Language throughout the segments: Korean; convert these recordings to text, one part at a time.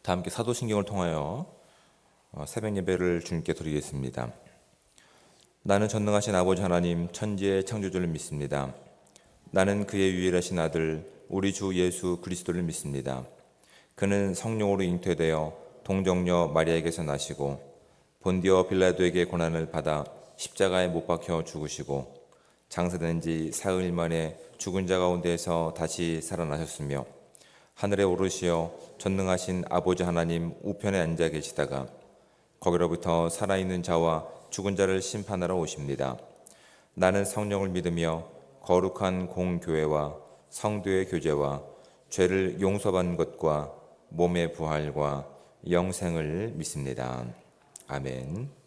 다 함께 사도신경을 통하여 새벽 예배를 주님께 드리겠습니다. 나는 전능하신 아버지 하나님 천지의 창조주를 믿습니다. 나는 그의 유일하신 아들 우리 주 예수 그리스도를 믿습니다. 그는 성령으로 잉태되어 동정녀 마리아에게서 나시고 본디오 빌라도에게 고난을 받아 십자가에 못 박혀 죽으시고 장사된 지 사흘 만에 죽은 자 가운데에서 다시 살아나셨으며 하늘에 오르시어 전능하신 아버지 하나님 우편에 앉아 계시다가 거기로부터 살아있는 자와 죽은 자를 심판하러 오십니다. 나는 성령을 믿으며 거룩한 공교회와 성도의 교제와 죄를 용서받는 것과 몸의 부활과 영생을 믿습니다. 아멘.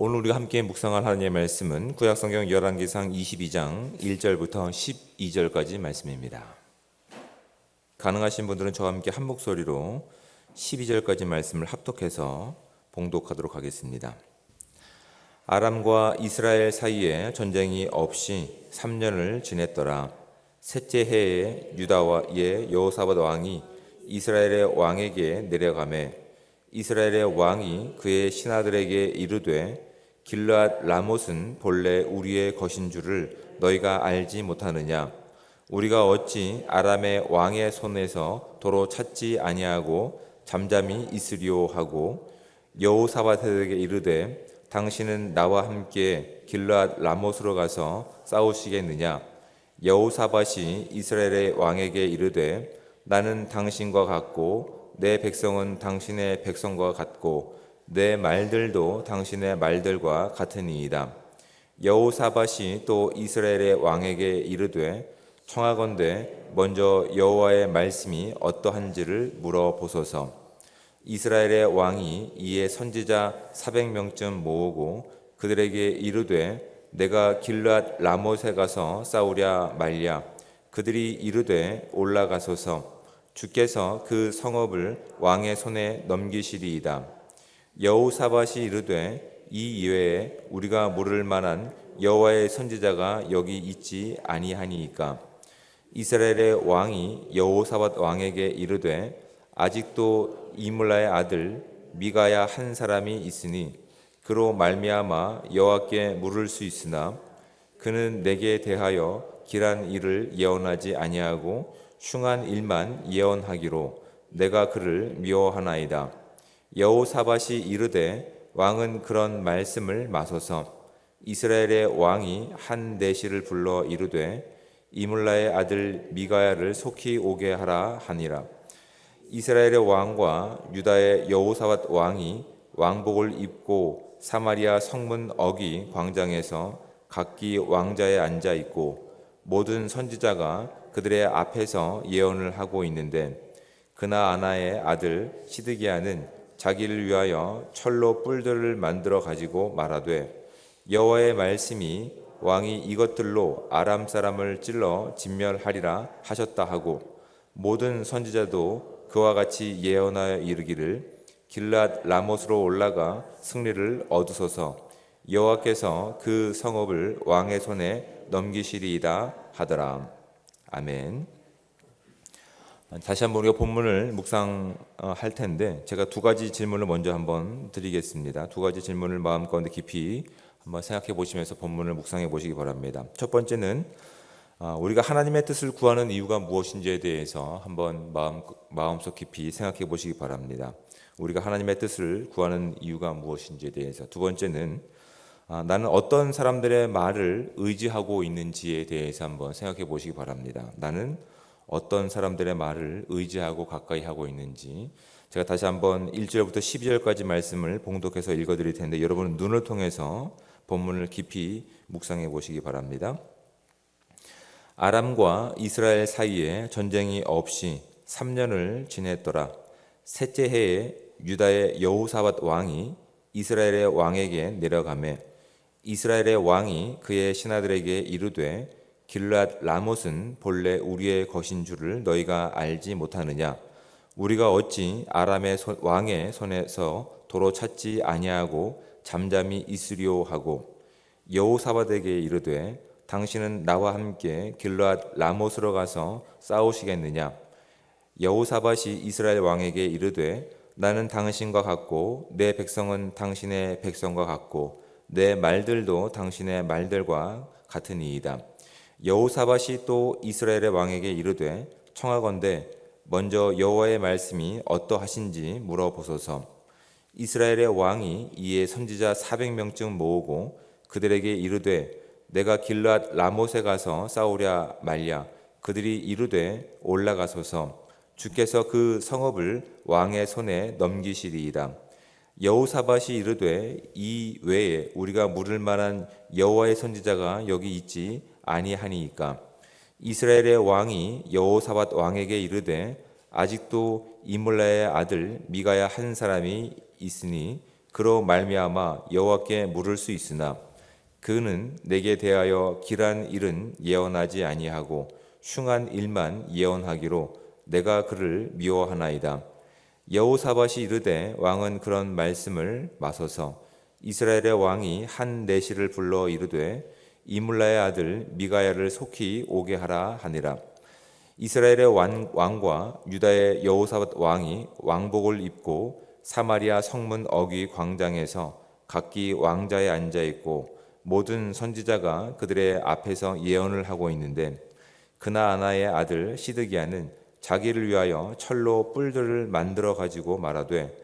오늘 우리가 함께 묵상할 하나님의 말씀은 구약성경 열왕기상 22장 1절부터 12절까지 말씀입니다. 가능하신 분들은 저와 함께 한 목소리로 12절까지 말씀을 합독해서 봉독하도록 하겠습니다. 아람과 이스라엘 사이에 전쟁이 없이 3년을 지냈더라. 셋째 해에 유다의 여호사밧 왕이 이스라엘의 왕에게 내려가매 이스라엘의 왕이 그의 신하들에게 이르되 길르앗 라못은 본래 우리의 것인 줄을 너희가 알지 못하느냐? 우리가 어찌 아람의 왕의 손에서 도로 찾지 아니하고 잠잠히 있으리오 하고 여호사밧에게 이르되 당신은 나와 함께 길르앗 라못으로 가서 싸우시겠느냐? 여호사밧이 이스라엘의 왕에게 이르되 나는 당신과 같고 내 백성은 당신의 백성과 같고 내 말들도 당신의 말들과 같으니이다. 여호사밧이 또 이스라엘의 왕에게 이르되 청하건대 먼저 여호와의 말씀이 어떠한지를 물어보소서. 이스라엘의 왕이 이에 선지자 400명쯤 모으고 그들에게 이르되 내가 길앗 라못에 가서 싸우랴 말랴. 그들이 이르되 올라가소서. 주께서 그 성읍을 왕의 손에 넘기시리이다. 여호사밧이 이르되 이 이외에 우리가 모를 만한 여호와의 선지자가 여기 있지 아니하니이까. 이스라엘의 왕이 여호사밧 왕에게 이르되 아직도 이물라의 아들 미가야 한 사람이 있으니 그로 말미암아 여호와께 물을 수 있으나 그는 내게 대하여 길한 일을 예언하지 아니하고 흉한 일만 예언하기로 내가 그를 미워하나이다. 여호사밧이 이르되 왕은 그런 말씀을 마소서. 이스라엘의 왕이 한 내시를 불러 이르되 이물라의 아들 미가야를 속히 오게 하라 하니라. 이스라엘의 왕과 유다의 여호사밧 왕이 왕복을 입고 사마리아 성문 어귀 광장에서 각기 왕자에 앉아 있고 모든 선지자가 그들의 앞에서 예언을 하고 있는데 그나아나의 아들 시드기야는 자기를 위하여 철로 뿔들을 만들어 가지고 말하되 여호와의 말씀이 왕이 이것들로 아람 사람을 찔러 진멸하리라 하셨다 하고 모든 선지자도 그와 같이 예언하여 이르기를 길앗 라못으로 올라가 승리를 얻으소서. 여호와께서 그 성읍을 왕의 손에 넘기시리이다 하더라. 아멘. 다시 한번 우리가 본문을 묵상할 텐데 제가 두 가지 질문을 먼저 한번 드리겠습니다. 두 가지 질문을 마음 가운데 깊이 한번 생각해 보시면서 본문을 묵상해 보시기 바랍니다. 첫 번째는 우리가 하나님의 뜻을 구하는 이유가 무엇인지에 대해서 한번 마음속 깊이 생각해 보시기 바랍니다. 우리가 하나님의 뜻을 구하는 이유가 무엇인지에 대해서. 두 번째는 나는 어떤 사람들의 말을 의지하고 있는지에 대해서 한번 생각해 보시기 바랍니다. 나는 어떤 사람들의 말을 의지하고 가까이 하고 있는지. 제가 다시 한번 1절부터 12절까지 말씀을 봉독해서 읽어드릴 텐데 여러분은 눈을 통해서 본문을 깊이 묵상해 보시기 바랍니다. 아람과 이스라엘 사이에 전쟁이 없이 3년을 지냈더라. 셋째 해에 유다의 여호사밧 왕이 이스라엘의 왕에게 내려가매 이스라엘의 왕이 그의 신하들에게 이르되 길앗 라못은 본래 우리의 것인 줄을 너희가 알지 못하느냐. 우리가 어찌 아람의 왕의 손에서 도로 찾지 아니하고 잠잠히 있으리오 하고 여호사밧에게 이르되 당신은 나와 함께 길앗 라못으로 가서 싸우시겠느냐. 여호사밧이 이스라엘 왕에게 이르되 나는 당신과 같고 내 백성은 당신의 백성과 같고 내 말들도 당신의 말들과 같으니이다. 여호사밧이 또 이스라엘의 왕에게 이르되 청하건대 먼저 여호와의 말씀이 어떠하신지 물어보소서. 이스라엘의 왕이 이에 선지자 400명쯤 모으고 그들에게 이르되 내가 길앗 라못에 가서 싸우랴 말랴. 그들이 이르되 올라가소서. 주께서 그 성읍을 왕의 손에 넘기시리이다. 여호사밧이 이르되 이 외에 우리가 물을 만한 여호와의 선지자가 여기 있지 아니하니이까. 이스라엘의 왕이 여호사밧 왕에게 이르되 아직도 이물라의 아들 미가야 한 사람이 있으니 그로 말미암아 여호와께 물을 수 있으나 그는 내게 대하여 길한 일은 예언하지 아니하고 흉한 일만 예언하기로 내가 그를 미워하나이다. 여호사밧이 이르되 왕은 그런 말씀을 마소서. 이스라엘의 왕이 한 내시를 불러 이르되 이물라의 아들 미가야를 속히 오게 하라 하니라. 이스라엘의 왕과 유다의 여호사밧 왕이 왕복을 입고 사마리아 성문 어귀 광장에서 각기 왕자에 앉아 있고 모든 선지자가 그들의 앞에서 예언을 하고 있는데 그나아나의 아들 시드기야는 자기를 위하여 철로 뿔들을 만들어 가지고 말하되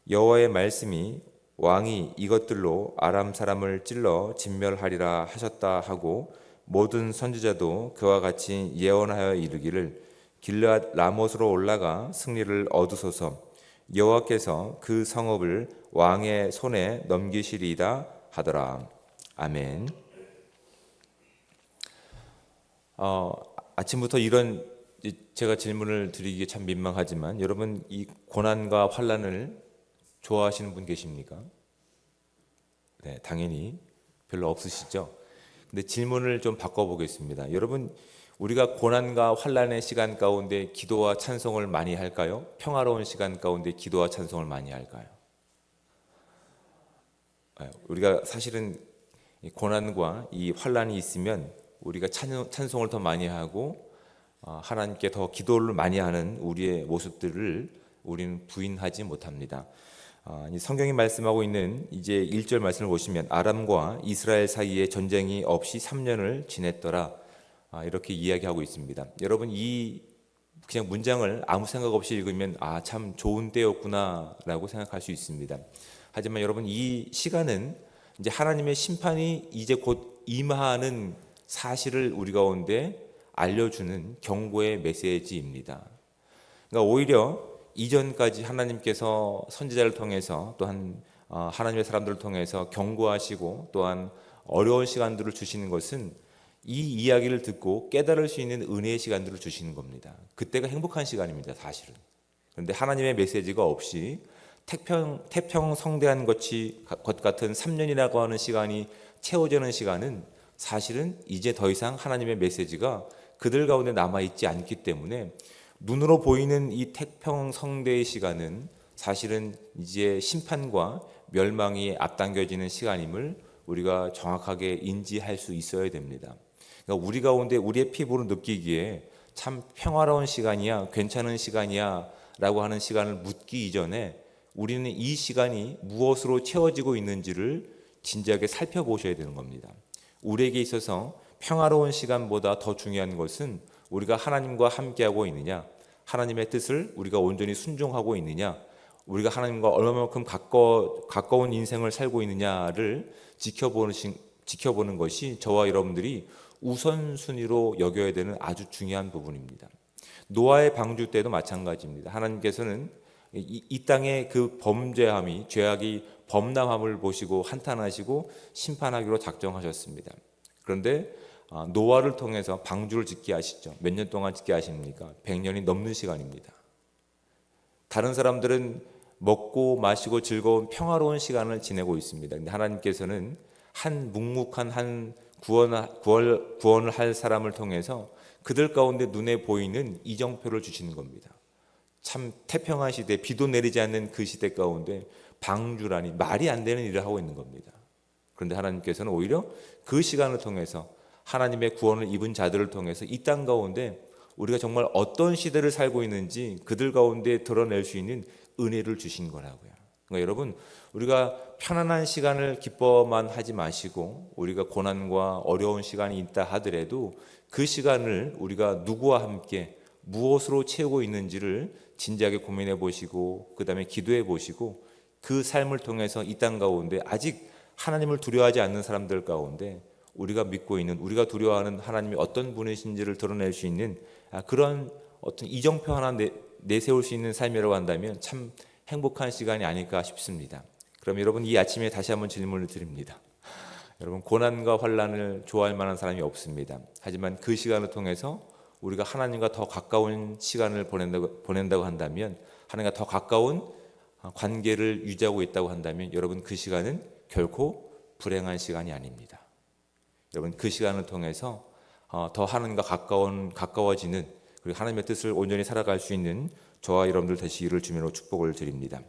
여호와의 말씀이 왕이 이것들로 아람 사람을 찔러 진멸하리라 하셨다 하고 모든 선지자도 그와 같이 예언하여 이르기를 길르앗 라못으로 올라가 승리를 얻으소서. 여호와께서 그 성읍을 왕의 손에 넘기시리이다 하더라. 아멘. 아침부터 이런 제가 질문을 드리기 참 민망하지만 여러분, 이 고난과 환난을 좋아하시는 분 계십니까? 네, 당연히 별로 없으시죠. 근데 질문을 좀 바꿔보겠습니다. 여러분, 우리가 고난과 환난의 시간 가운데 기도와 찬송을 많이 할까요? 평화로운 시간 가운데 기도와 찬송을 많이 할까요? 우리가 사실은 이 고난과 이 환난이 있으면 우리가 찬송을 더 많이 하고 하나님께 더 기도를 많이 하는 우리의 모습들을 우리는 부인하지 못합니다. 성경이 말씀하고 있는 이제 1절 말씀을 보시면 아람과 이스라엘 사이에 전쟁이 없이 3년을 지냈더라, 이렇게 이야기하고 있습니다. 여러분, 이 그냥 문장을 아무 생각 없이 읽으면 참 좋은 때였구나 라고 생각할 수 있습니다. 하지만 여러분, 이 시간은 이제 하나님의 심판이 이제 곧 임하는 사실을 우리 가운데 알려주는 경고의 메시지입니다. 그러니까 오히려 이전까지 하나님께서 선지자를 통해서 또한 하나님의 사람들을 통해서 경고하시고 또한 어려운 시간들을 주시는 것은 이 이야기를 듣고 깨달을 수 있는 은혜의 시간들을 주시는 겁니다. 그때가 행복한 시간입니다, 사실은. 그런데 하나님의 메시지가 없이 태평성대한 것 같은 3년이라고 하는 시간이 채워지는 시간은 사실은 이제 더 이상 하나님의 메시지가 그들 가운데 남아있지 않기 때문에 눈으로 보이는 이 태평성대의 시간은 사실은 이제 심판과 멸망이 앞당겨지는 시간임을 우리가 정확하게 인지할 수 있어야 됩니다. 그러니까 우리 가운데 우리의 피부로 느끼기에 참 평화로운 시간이야, 괜찮은 시간이야 라고 하는 시간을 묻기 이전에 우리는 이 시간이 무엇으로 채워지고 있는지를 진지하게 살펴보셔야 되는 겁니다. 우리에게 있어서 평화로운 시간보다 더 중요한 것은 우리가 하나님과 함께하고 있느냐, 하나님의 뜻을 우리가 온전히 순종하고 있느냐, 우리가 하나님과 얼마만큼 가까운 인생을 살고 있느냐를 지켜보는 것이 저와 여러분들이 우선순위로 여겨야 되는 아주 중요한 부분입니다. 노아의 방주 때도 마찬가지입니다. 하나님께서는 이 땅의 그 범죄함이, 죄악이 범람함을 보시고 한탄하시고 심판하기로 작정하셨습니다. 그런데 노아를 통해서 방주를 짓게 하시죠. 몇 년 동안 짓게 하십니까? 100년이 넘는 시간입니다. 다른 사람들은 먹고 마시고 즐거운 평화로운 시간을 지내고 있습니다. 근데 하나님께서는 한 묵묵한 한 구원을 할 사람을 통해서 그들 가운데 눈에 보이는 이정표를 주시는 겁니다. 참 태평한 시대, 비도 내리지 않는 그 시대 가운데 방주라니 말이 안 되는 일을 하고 있는 겁니다. 그런데 하나님께서는 오히려 그 시간을 통해서 하나님의 구원을 입은 자들을 통해서 이 땅 가운데 우리가 정말 어떤 시대를 살고 있는지 그들 가운데 드러낼 수 있는 은혜를 주신 거라고요. 그러니까 여러분, 우리가 편안한 시간을 기뻐만 하지 마시고 우리가 고난과 어려운 시간이 있다 하더라도 그 시간을 우리가 누구와 함께 무엇으로 채우고 있는지를 진지하게 고민해 보시고 그 다음에 기도해 보시고 그 삶을 통해서 이 땅 가운데 아직 하나님을 두려워하지 않는 사람들 가운데 우리가 믿고 있는, 우리가 두려워하는 하나님이 어떤 분이신지를 드러낼 수 있는 그런 어떤 이정표 하나 내세울 수 있는 삶이라고 한다면 참 행복한 시간이 아닐까 싶습니다. 그럼 여러분, 이 아침에 다시 한번 질문을 드립니다. 여러분, 고난과 환난을 좋아할 만한 사람이 없습니다. 하지만 그 시간을 통해서 우리가 하나님과 더 가까운 시간을 보낸다고 한다면, 하나님과 더 가까운 관계를 유지하고 있다고 한다면 여러분, 그 시간은 결코 불행한 시간이 아닙니다. 여러분, 그 시간을 통해서 더 하나님과 가까워지는, 그리고 하나님의 뜻을 온전히 살아갈 수 있는 저와 여러분들 되시기를 주님으로 축복을 드립니다.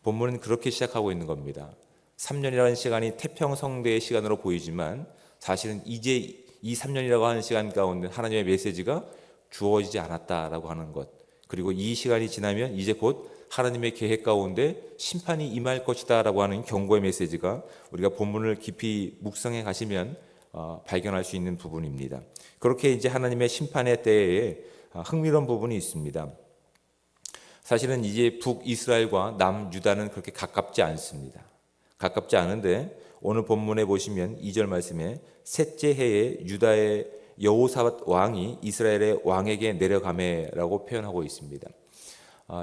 본문은 그렇게 시작하고 있는 겁니다. 3년이라는 시간이 태평성대의 시간으로 보이지만 사실은 이제 이 3년이라고 하는 시간 가운데 하나님의 메시지가 주어지지 않았다라고 하는 것, 그리고 이 시간이 지나면 이제 곧 하나님의 계획 가운데 심판이 임할 것이다 라고 하는 경고의 메시지가 우리가 본문을 깊이 묵상해 가시면 발견할 수 있는 부분입니다. 그렇게 이제 하나님의 심판의 때에 흥미로운 부분이 있습니다. 사실은 이제 북이스라엘과 남유다는 그렇게 가깝지 않습니다. 가깝지 않은데 오늘 본문에 보시면 2절 말씀에 셋째 해에 유다의 여호사밧 왕이 이스라엘의 왕에게 내려가매라고 표현하고 있습니다.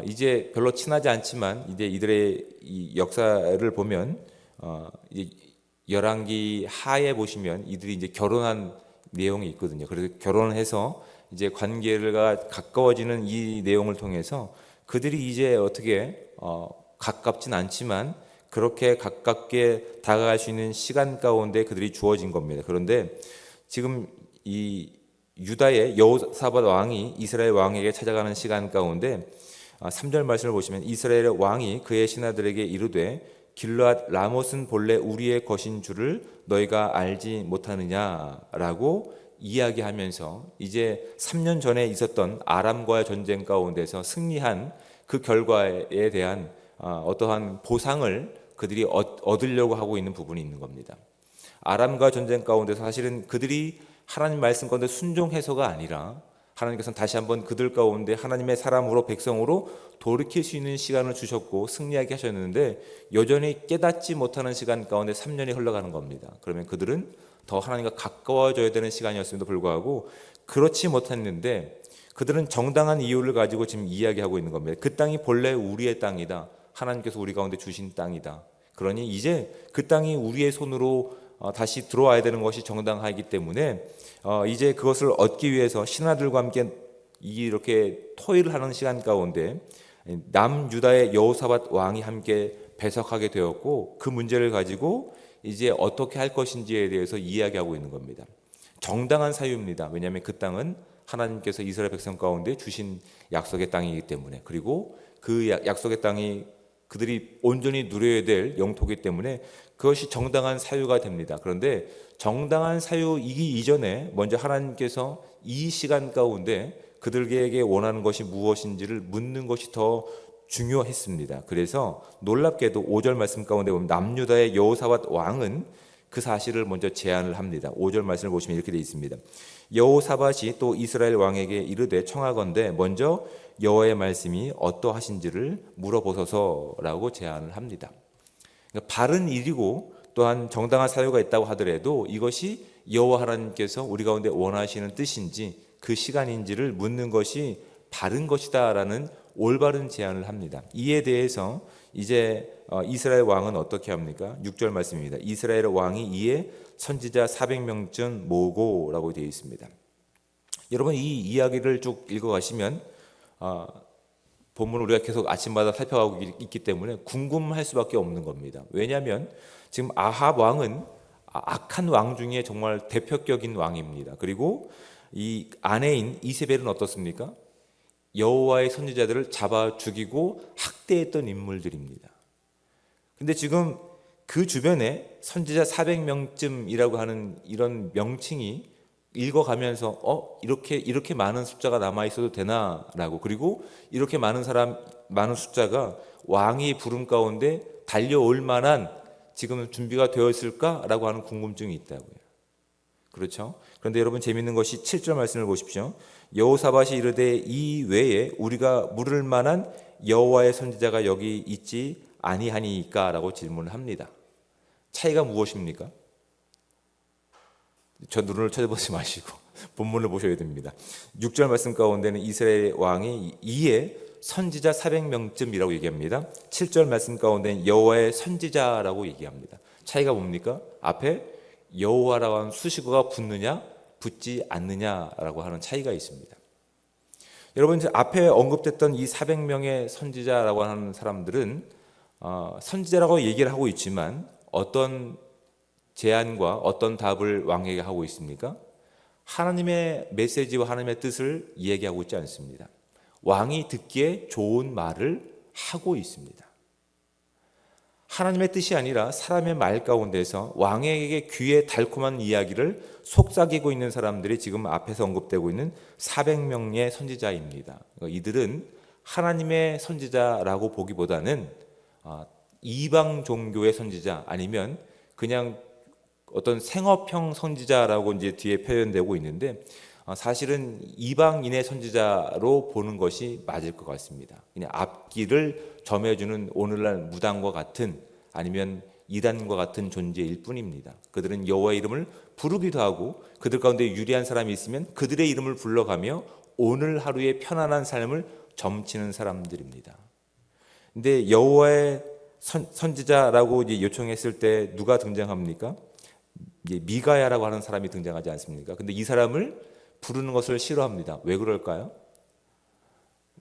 이제 별로 친하지 않지만 이제 이들의 이 역사를 보면 이제 열왕기 하에 보시면 이들이 이제 결혼한 내용이 있거든요. 그래서 결혼해서 이제 관계가 가까워지는 이 내용을 통해서 그들이 이제 어떻게 가깝진 않지만 그렇게 가깝게 다가갈 수 있는 시간 가운데 그들이 주어진 겁니다. 그런데 지금 이 유다의 여호사밧 왕이 이스라엘 왕에게 찾아가는 시간 가운데 3절 말씀을 보시면 이스라엘의 왕이 그의 신하들에게 이르되 길르앗 라못은 본래 우리의 것인 줄을 너희가 알지 못하느냐라고 이야기하면서 이제 3년 전에 있었던 아람과의 전쟁 가운데서 승리한 그 결과에 대한 어떠한 보상을 그들이 얻으려고 하고 있는 부분이 있는 겁니다. 아람과 전쟁 가운데서 사실은 그들이 하나님 말씀 가운데 순종해서가 아니라 하나님께서는 다시 한번 그들 가운데 하나님의 사람으로 백성으로 돌이킬 수 있는 시간을 주셨고 승리하게 하셨는데 여전히 깨닫지 못하는 시간 가운데 3년이 흘러가는 겁니다. 그러면 그들은 더 하나님과 가까워져야 되는 시간이었음에도 불구하고 그렇지 못했는데 그들은 정당한 이유를 가지고 지금 이야기하고 있는 겁니다. 그 땅이 본래 우리의 땅이다. 하나님께서 우리 가운데 주신 땅이다. 그러니 이제 그 땅이 우리의 손으로 다시 들어와야 되는 것이 정당하기 때문에 이제 그것을 얻기 위해서 신하들과 함께 이렇게 토의를 하는 시간 가운데 남유다의 여호사밧 왕이 함께 배석하게 되었고 그 문제를 가지고 이제 어떻게 할 것인지에 대해서 이야기하고 있는 겁니다. 정당한 사유입니다. 왜냐하면 그 땅은 하나님께서 이스라엘 백성 가운데 주신 약속의 땅이기 때문에 그리고 그 약속의 땅이 그들이 온전히 누려야 될 영토이기 때문에 그것이 정당한 사유가 됩니다. 그런데 정당한 사유이기 이전에 먼저 하나님께서 이 시간 가운데 그들에게 원하는 것이 무엇인지를 묻는 것이 더 중요했습니다. 그래서 놀랍게도 5절 말씀 가운데 보면 남유다의 여호사밧 왕은 그 사실을 먼저 제안을 합니다. 5절 말씀을 보시면 이렇게 되어 있습니다. 여호사밧이 또 이스라엘 왕에게 이르되 청하건대 먼저 여호와의 말씀이 어떠하신지를 물어보소서라고 제안을 합니다. 그러니까 바른 일이고 또한 정당한 사유가 있다고 하더라도 이것이 여호와 하나님께서 우리 가운데 원하시는 뜻인지 그 시간인지를 묻는 것이 바른 것이다라는 올바른 제안을 합니다. 이에 대해서 이제 이스라엘 왕은 어떻게 합니까? 6절 말씀입니다. 이스라엘 왕이 이에 선지자 400명쯤 모으고라고 되어 있습니다. 여러분 이 이야기를 쭉 읽어가시면 본문을 우리가 계속 아침마다 살펴가고 있기 때문에 궁금할 수밖에 없는 겁니다. 왜냐하면 지금 아합 왕은 악한 왕 중에 정말 대표격인 왕입니다. 그리고 이 아내인 이세벨은 어떻습니까? 여호와의 선지자들을 잡아 죽이고 학대했던 인물들입니다. 근데 지금 그 주변에 선지자 400명쯤이라고 하는 이런 명칭이 읽어가면서 이렇게 많은 숫자가 남아 있어도 되나라고 그리고 이렇게 많은 숫자가 왕이 부름 가운데 달려올 만한 지금 준비가 되어 있을까라고 하는 궁금증이 있다고요. 그렇죠? 그런데 여러분 재밌는 것이 7절 말씀을 보십시오. 여호사밧이 이르되 이 외에 우리가 물을 만한 여호와의 선지자가 여기 있지 아니하니까라고 질문을 합니다. 차이가 무엇입니까? 저 눈을 쳐다보지 마시고 본문을 보셔야 됩니다. 6절 말씀 가운데는 이스라엘 왕이 이에 선지자 400명쯤이라고 얘기합니다. 7절 말씀 가운데는 여호와의 선지자라고 얘기합니다. 차이가 뭡니까? 앞에 여호와라고 하는 수식어가 붙느냐 붙지 않느냐라고 하는 차이가 있습니다. 여러분 이제 앞에 언급됐던 이 400명의 선지자라고 하는 사람들은 선지자라고 얘기를 하고 있지만 어떤 제안과 어떤 답을 왕에게 하고 있습니까? 하나님의 메시지와 하나님의 뜻을 이야기하고 있지 않습니다. 왕이 듣기에 좋은 말을 하고 있습니다. 하나님의 뜻이 아니라 사람의 말 가운데서 왕에게 귀에 달콤한 이야기를 속삭이고 있는 사람들이 지금 앞에서 언급되고 있는 400명의 선지자입니다. 이들은 하나님의 선지자라고 보기보다는 이방 종교의 선지자 아니면 그냥 어떤 생업형 선지자라고 이제 뒤에 표현되고 있는데 사실은 이방인의 선지자로 보는 것이 맞을 것 같습니다. 그냥 앞길을 점해주는 오늘날 무당과 같은 아니면 이단과 같은 존재일 뿐입니다. 그들은 여호와의 이름을 부르기도 하고 그들 가운데 유리한 사람이 있으면 그들의 이름을 불러가며 오늘 하루의 편안한 삶을 점치는 사람들입니다. 근데 여호와의 선지자라고 이제 요청했을 때 누가 등장합니까? 이제 미가야라고 하는 사람이 등장하지 않습니까? 근데 이 사람을 부르는 것을 싫어합니다. 왜 그럴까요?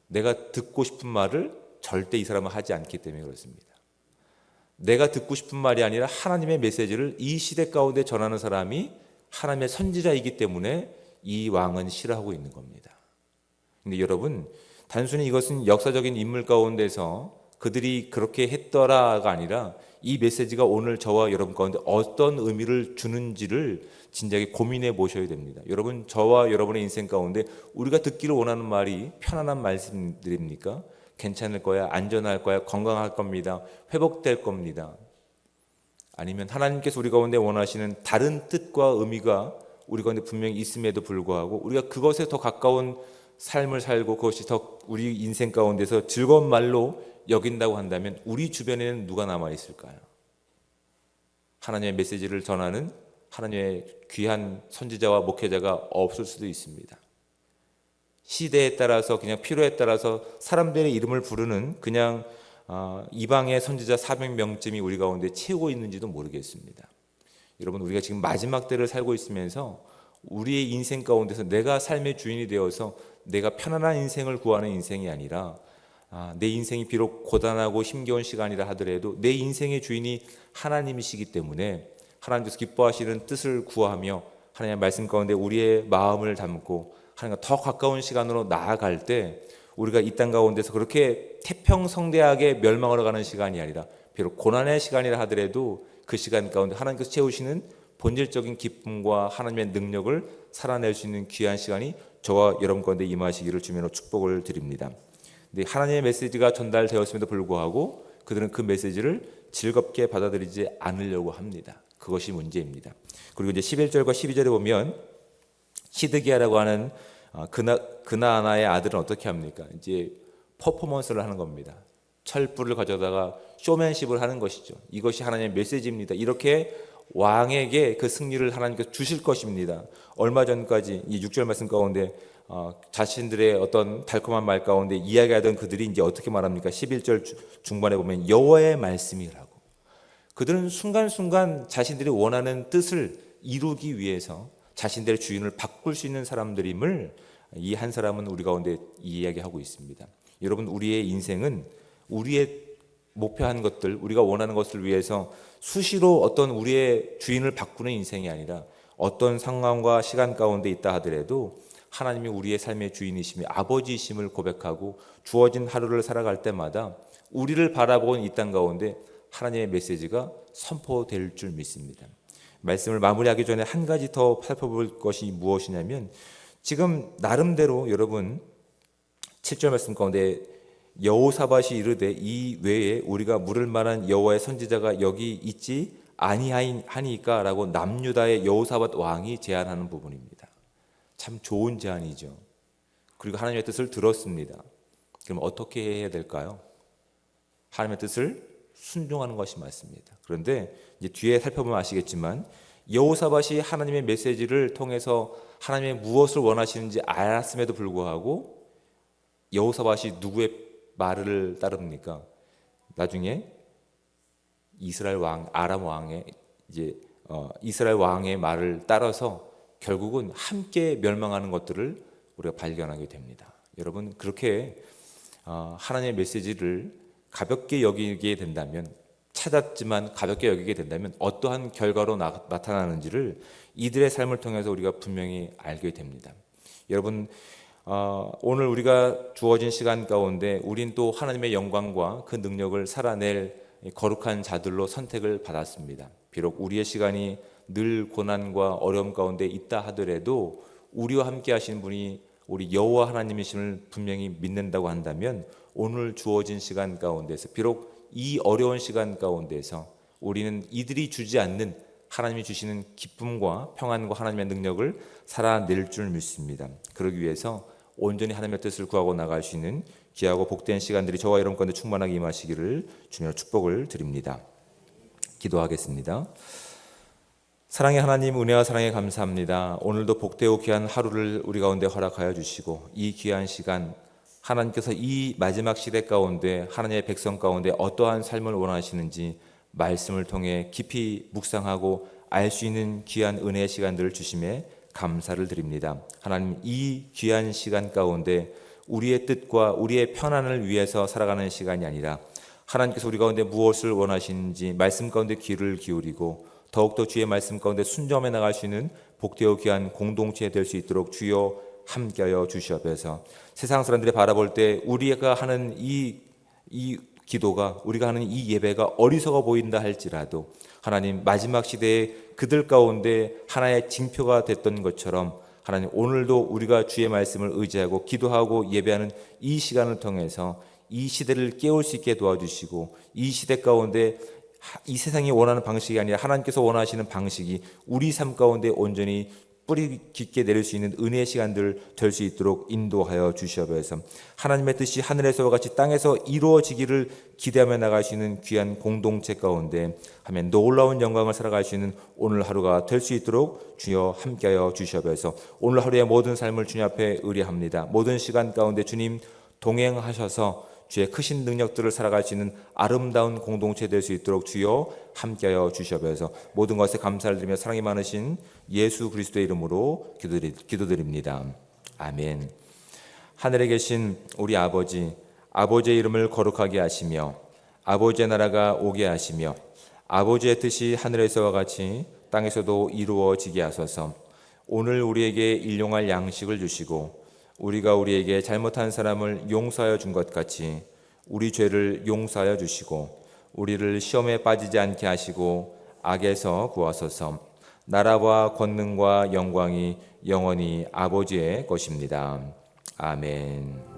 내가 듣고 싶은 말을 절대 이 사람은 하지 않기 때문에 그렇습니다. 내가 듣고 싶은 말이 아니라 하나님의 메시지를 이 시대 가운데 전하는 사람이 하나님의 선지자이기 때문에 이 왕은 싫어하고 있는 겁니다. 근데 여러분, 단순히 이것은 역사적인 인물 가운데서 그들이 그렇게 했더라가 아니라 이 메시지가 오늘 저와 여러분 가운데 어떤 의미를 주는지를 진작에 고민해 보셔야 됩니다. 여러분, 저와 여러분의 인생 가운데 우리가 듣기를 원하는 말이 편안한 말씀들입니까? 괜찮을 거야, 안전할 거야, 건강할 겁니다, 회복될 겁니다. 아니면 하나님께서 우리 가운데 원하시는 다른 뜻과 의미가 우리 가운데 분명히 있음에도 불구하고 우리가 그것에 더 가까운 삶을 살고 그것이 더 우리 인생 가운데서 즐거운 말로 여긴다고 한다면 우리 주변에는 누가 남아 있을까요? 하나님의 메시지를 전하는 하나님의 귀한 선지자와 목회자가 없을 수도 있습니다. 시대에 따라서 그냥 필요에 따라서 사람들의 이름을 부르는 그냥 이방의 선지자 400명쯤이 우리 가운데 채우고 있는지도 모르겠습니다. 여러분, 우리가 지금 마지막 때를 살고 있으면서 우리의 인생 가운데서 내가 삶의 주인이 되어서 내가 편안한 인생을 구하는 인생이 아니라 내 인생이 비록 고단하고 힘겨운 시간이라 하더라도 내 인생의 주인이 하나님이시기 때문에 하나님께서 기뻐하시는 뜻을 구하며 하나님의 말씀 가운데 우리의 마음을 담고 하나님과 더 가까운 시간으로 나아갈 때 우리가 이 땅 가운데서 그렇게 태평성대하게 멸망으로 가는 시간이 아니라 비록 고난의 시간이라 하더라도 그 시간 가운데 하나님께서 채우시는 본질적인 기쁨과 하나님의 능력을 살아낼 수 있는 귀한 시간이 저와 여러분 가운데 임하시기를 주님으로 축복을 드립니다. 근데 하나님의 메시지가 전달되었음에도 불구하고 그들은 그 메시지를 즐겁게 받아들이지 않으려고 합니다. 그것이 문제입니다. 그리고 이제 11절과 12절에 보면 시드기야라고 하는 그나아나의 아들은 어떻게 합니까? 이제 퍼포먼스를 하는 겁니다. 철불을 가져다가 쇼맨십을 하는 것이죠. 이것이 하나님의 메시지입니다. 이렇게 왕에게 그 승리를 하나님께서 주실 것입니다. 얼마 전까지 이 6절 말씀 가운데 자신들의 어떤 달콤한 말 가운데 이야기하던 그들이 이제 어떻게 말합니까? 11절 중반에 보면 여호와의 말씀이라고. 그들은 순간순간 자신들이 원하는 뜻을 이루기 위해서 자신들의 주인을 바꿀 수 있는 사람들임을 이 한 사람은 우리 가운데 이야기하고 있습니다. 여러분, 우리의 인생은 우리의 목표한 것들, 우리가 원하는 것을 위해서 수시로 어떤 우리의 주인을 바꾸는 인생이 아니라 어떤 상황과 시간 가운데 있다 하더라도 하나님이 우리의 삶의 주인이시며 아버지이심을 고백하고 주어진 하루를 살아갈 때마다 우리를 바라본 이 땅 가운데 하나님의 메시지가 선포될 줄 믿습니다. 말씀을 마무리하기 전에 한 가지 더 살펴볼 것이 무엇이냐면 지금 나름대로 여러분 7절 말씀 가운데 여호사밧이 이르되 이 외에 우리가 물을 만한 여호와의 선지자가 여기 있지 아니하니까 라고 남유다의 여호사밧 왕이 제안하는 부분입니다. 참 좋은 제안이죠. 그리고 하나님의 뜻을 들었습니다. 그럼 어떻게 해야 될까요? 하나님의 뜻을 순종하는 것이 맞습니다. 그런데 이제 뒤에 살펴보면 아시겠지만 여호사밧이 하나님의 메시지를 통해서 하나님의 무엇을 원하시는지 알았음에도 불구하고 여호사밧이 누구의 말을 따릅니까? 나중에 이스라엘 왕 아람 왕의 이스라엘 왕의 말을 따라서 결국은 함께 멸망하는 것들을 우리가 발견하게 됩니다. 여러분, 그렇게 하나님의 메시지를 가볍게 여기게 된다면, 찾았지만 가볍게 여기게 된다면 어떠한 결과로 나타나는지를 이들의 삶을 통해서 우리가 분명히 알게 됩니다. 여러분, 오늘 우리가 주어진 시간 가운데 우린 또 하나님의 영광과 그 능력을 살아낼 거룩한 자들로 선택을 받았습니다. 비록 우리의 시간이 늘 고난과 어려움 가운데 있다 하더라도 우리와 함께 하시는 분이 우리 여호와 하나님이심을 분명히 믿는다고 한다면 오늘 주어진 시간 가운데서 비록 이 어려운 시간 가운데서 우리는 이들이 주지 않는 하나님이 주시는 기쁨과 평안과 하나님의 능력을 살아낼 줄 믿습니다. 그러기 위해서 온전히 하나님의 뜻을 구하고 나갈 수 있는 귀하고 복된 시간들이 저와 여러분 가운데 충만하게 임하시기를 주님으로 축복을 드립니다. 기도하겠습니다. 사랑의 하나님, 은혜와 사랑에 감사합니다. 오늘도 복되고 귀한 하루를 우리 가운데 허락하여 주시고 이 귀한 시간 하나님께서 이 마지막 시대 가운데 하나님의 백성 가운데 어떠한 삶을 원하시는지 말씀을 통해 깊이 묵상하고 알 수 있는 귀한 은혜의 시간들을 주심에 감사를 드립니다. 하나님, 이 귀한 시간 가운데 우리의 뜻과 우리의 편안을 위해서 살아가는 시간이 아니라 하나님께서 우리 가운데 무엇을 원하시는지 말씀 가운데 귀를 기울이고 더욱더 주의 말씀 가운데 순종해 나갈 수 있는 복되고 귀한 공동체 될 수 있도록 주여 함께하여 주시옵소서. 세상 사람들이 바라볼 때 우리가 하는 이 기도가, 우리가 하는 이 예배가 어리석어 보인다 할지라도 하나님, 마지막 시대에 그들 가운데 하나의 징표가 됐던 것처럼 하나님, 오늘도 우리가 주의 말씀을 의지하고 기도하고 예배하는 이 시간을 통해서 이 시대를 깨울 수 있게 도와주시고 이 시대 가운데 이 세상이 원하는 방식이 아니라 하나님께서 원하시는 방식이 우리 삶 가운데 온전히 뿌리 깊게 내릴 수 있는 은혜의 시간들 될 수 있도록 인도하여 주시옵소서. 하나님의 뜻이 하늘에서와 같이 땅에서 이루어지기를 기대하며 나갈 수 있는 귀한 공동체 가운데 하면 놀라운 영광을 살아갈 수 있는 오늘 하루가 될 수 있도록 주여 함께하여 주시옵소서. 오늘 하루의 모든 삶을 주님 앞에 의뢰합니다. 모든 시간 가운데 주님 동행하셔서 주의 크신 능력들을 살아갈 수 있는 아름다운 공동체 될 수 있도록 주여 함께하여 주시옵소서. 모든 것에 감사를 드리며 사랑이 많으신 예수 그리스도의 이름으로 기도드립니다. 아멘. 하늘에 계신 우리 아버지, 아버지의 이름을 거룩하게 하시며 아버지의 나라가 오게 하시며 아버지의 뜻이 하늘에서와 같이 땅에서도 이루어지게 하소서. 오늘 우리에게 일용할 양식을 주시고 우리가 우리에게 잘못한 사람을 용서하여 준 것 같이 우리 죄를 용서하여 주시고 우리를 시험에 빠지지 않게 하시고 악에서 구하소서. 나라와 권능과 영광이 영원히 아버지의 것입니다. 아멘.